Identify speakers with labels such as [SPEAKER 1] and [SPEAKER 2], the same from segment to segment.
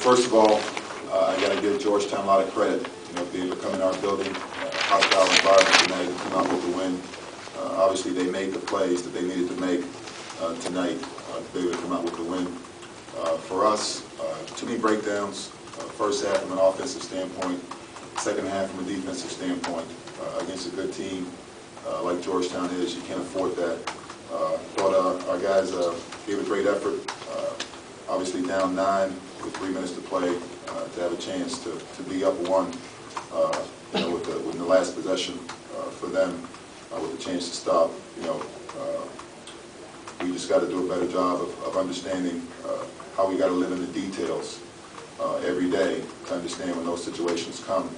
[SPEAKER 1] First of all, I got to give Georgetown a lot of credit. You know, they come in our building, hostile environment tonight, and come out with the win. Obviously, they made the plays that they needed to make tonight to be able to come out with the win. For us, too many breakdowns. First half from an offensive standpoint, second half from a defensive standpoint. Against a good team like Georgetown is, you can't afford that. Thought our guys gave a great effort. Obviously down 9 with 3 minutes to play, to have a chance to be up 1, you know, with the last possession for them, with a chance to stop. You know, we just got to do a better job of understanding how we got to live in the details every day to understand when those situations come,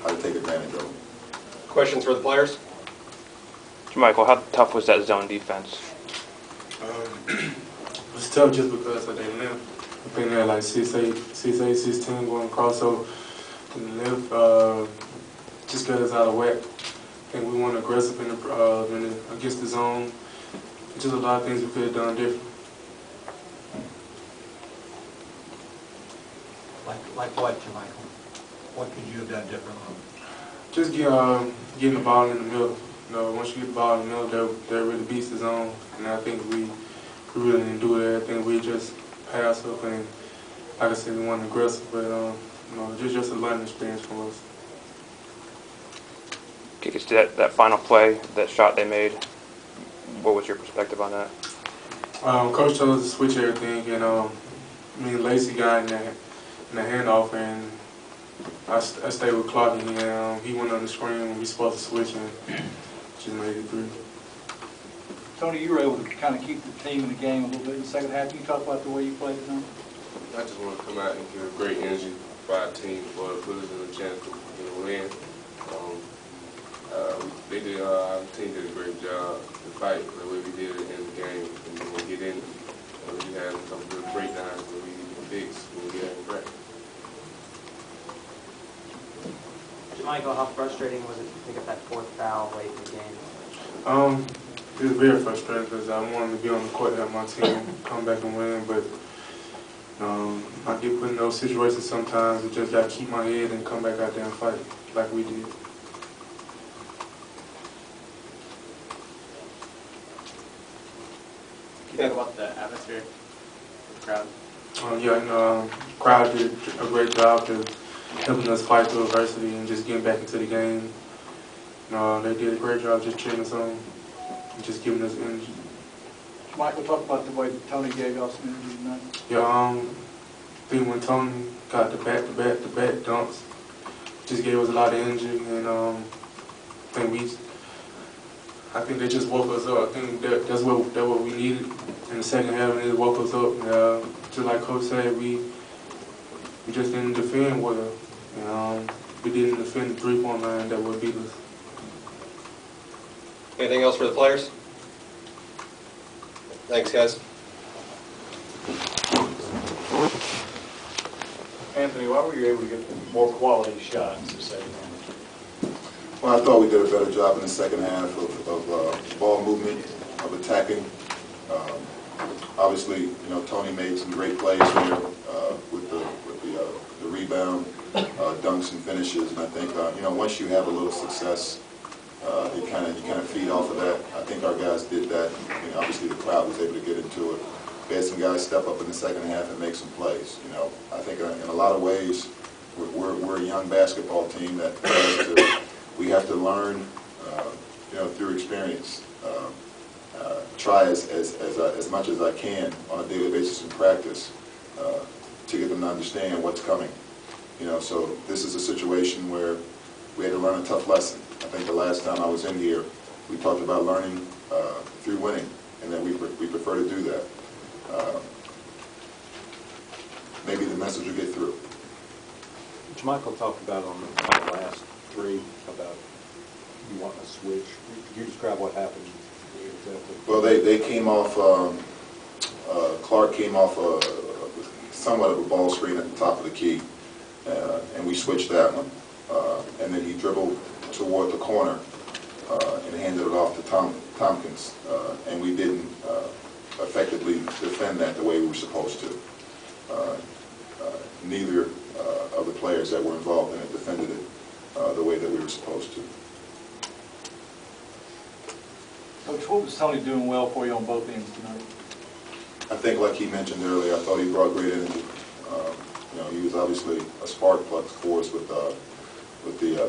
[SPEAKER 1] how to take advantage of them.
[SPEAKER 2] Questions for the players?
[SPEAKER 3] Michael, how tough was that zone defense?
[SPEAKER 4] It was tough just because of their length. I think they're like 6'8", 6'10", going across, so the length just got us out of whack. I think we weren't aggressive against the zone. Just a lot of things we could have done different.
[SPEAKER 5] Like what, Michael? What could you have done differently?
[SPEAKER 4] Just getting the ball in the middle. You know, once you get the ball in the middle, that really beats the zone. And I think we really didn't do that. I think we just passed up, and like I said, we weren't aggressive. But you know, just a learning experience for us.
[SPEAKER 3] Okay, that final play, that shot they made, what was your perspective on that?
[SPEAKER 4] Coach told us to switch everything, and me and Lacey got in the handoff, and I stayed with Clark, and he went on the screen when we were supposed to switch, and just made it 3.
[SPEAKER 5] Tony, you were able to kind of keep the team in the game a little bit in the second half. Can you talk about the way you played tonight?
[SPEAKER 6] I just want to come out and give great energy for our team for put us in a chance to win. Our team did a great job to fight the way we did it in the game. And when we get in, we had some good breakdowns that we need to fix when we get in practice.
[SPEAKER 7] Michael, how frustrating was it to pick up that 4th foul late in the game?
[SPEAKER 4] It was very frustrating because I wanted to be on the court and have my team come back and win, but I get put in those situations sometimes. I just got to keep my head and come back out there and fight like we did.
[SPEAKER 7] Can you talk about the atmosphere, the crowd?
[SPEAKER 4] Yeah, and crowd did a great job to helping us fight through adversity and just getting back into the game. They did a great job just cheering us on and just giving us energy.
[SPEAKER 5] Michael, talk about the way Tony gave y'all some energy tonight.
[SPEAKER 4] Yeah, I think when Tony got the back dunks, just gave us a lot of energy, and I think they just woke us up. I think that's what we needed in the second half, and they woke us up. Just like Coach said, we just didn't defend well. We didn't defend the 3-point line that would beat us.
[SPEAKER 2] Anything else for the players? Thanks, guys.
[SPEAKER 5] Anthony, why were you able to get more quality shots the second half?
[SPEAKER 1] Well, I thought we did a better job in the second half of ball movement, of attacking. Obviously, you know, Tony made some great plays here with the rebound, dunks and finishes, and I think you know, once you have a little success, you kind of feed off of that. I think our guys did that. I mean, obviously the crowd was able to get into it. We had some guys step up in the second half and make some plays. You know, I think in a lot of ways we're a young basketball team that we have to learn, you know, through experience. Try as much as I can on a daily basis in practice to get them to understand what's coming. You know, so this is a situation where we had to learn a tough lesson. I think the last time I was in here, we talked about learning through winning, and that we prefer to do that. Maybe the message will get through.
[SPEAKER 8] Which Michael talked about on the last 3 about you wanting to switch. Could you describe what happened exactly?
[SPEAKER 1] Well, they came off. Clark came off somewhat of a ball screen at the top of the key, and we switched that one. And then he dribbled toward the corner and handed it off to Tompkins, and we didn't effectively defend that the way we were supposed to. neither of the players that were involved in it defended it the way that we were supposed to.
[SPEAKER 5] Coach, what was Tony doing well for you on both ends tonight?
[SPEAKER 1] I think, like he mentioned earlier, I thought he brought great energy. You know, he was obviously a spark plug for us with the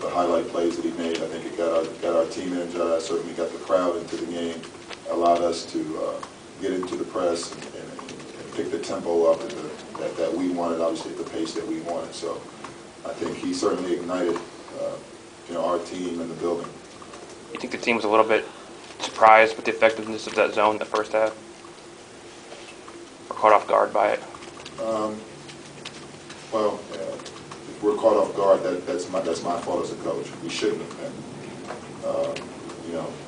[SPEAKER 1] highlight plays that he made. I think it got our team energized. Certainly got the crowd into the game. Allowed us to get into the press and pick the tempo up that we wanted. Obviously, at the pace that we wanted. So I think he certainly ignited our team and the building.
[SPEAKER 3] You think the team was a little bit surprised with the effectiveness of that zone in the first half? Or caught off guard by it?
[SPEAKER 1] Well, if we're caught off guard, that's my fault as a coach. We shouldn't have been.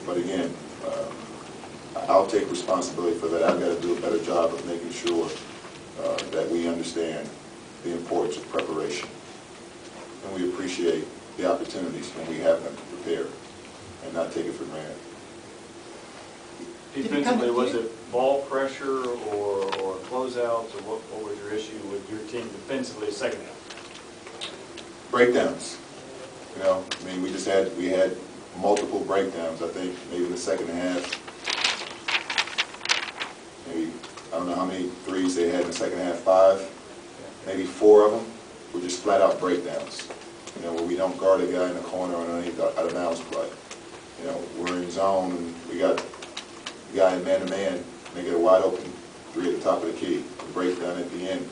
[SPEAKER 1] But again, I'll take responsibility for that. I've got to do a better job of making sure that we understand the importance of preparation. And we appreciate the opportunities when we have them to prepare and not take it for granted.
[SPEAKER 9] Defensively, was it ball pressure or closeouts, or what was your issue with your team defensively second half?
[SPEAKER 1] Breakdowns. I mean, we had multiple breakdowns. I think maybe in the second half, maybe, I don't know how many threes they had in the second half, 5, maybe 4 of them were just flat out breakdowns. Where we don't guard a guy in the corner on any out of bounds play. We're in zone and we got the guy in man-to-man, and they get a wide open 3 at the top of the key. The breakdown at the end,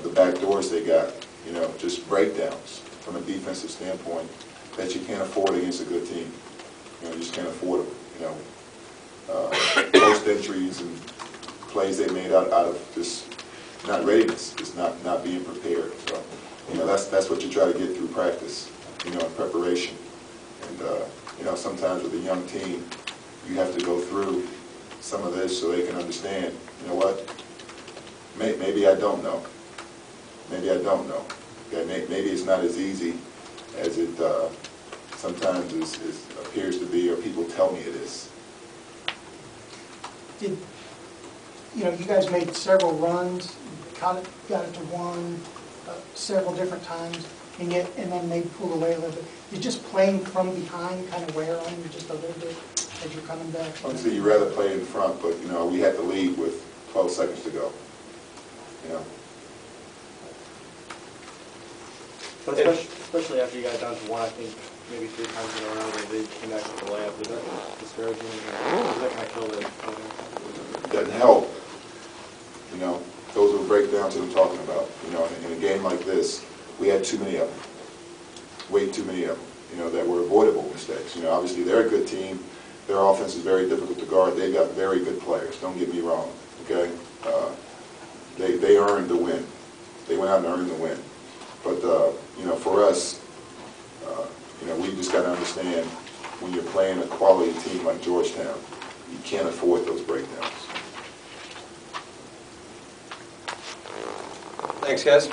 [SPEAKER 1] the back doors they got, just breakdowns from a defensive standpoint that you can't afford against a good team. You just can't afford them. Post entries and plays they made out of just not readiness, just not being prepared. So, that's what you try to get through practice, in preparation. And, sometimes with a young team, you have to go through some of this so they can understand, what, maybe I don't know. Maybe I don't know. Okay? Maybe it's not as easy as it sometimes appears to be, or people tell me it is.
[SPEAKER 10] You guys made several runs, got it to 1 several different times, and then they pulled away a little bit. You're just playing from behind, kind of wear on you just a little bit as you're coming back.
[SPEAKER 1] Obviously, you'd rather play in front, but we had to lead with 12 seconds to go.
[SPEAKER 7] But especially after you got down to 1, I think maybe 3 times in a row they came back with the layup. Is that discouraging? Does that kind of kill the?
[SPEAKER 1] Doesn't help. Those are the breakdowns that I'm talking about. In a game like this, we had too many of them. Way too many of them. That were avoidable mistakes. Obviously they're a good team. Their offense is very difficult to guard. They've got very good players. Don't get me wrong. Okay. They earned the win. They went out and earned the win. But for us, we just got to understand when you're playing a quality team like Georgetown, you can't afford those breakdowns.
[SPEAKER 2] Thanks, guys.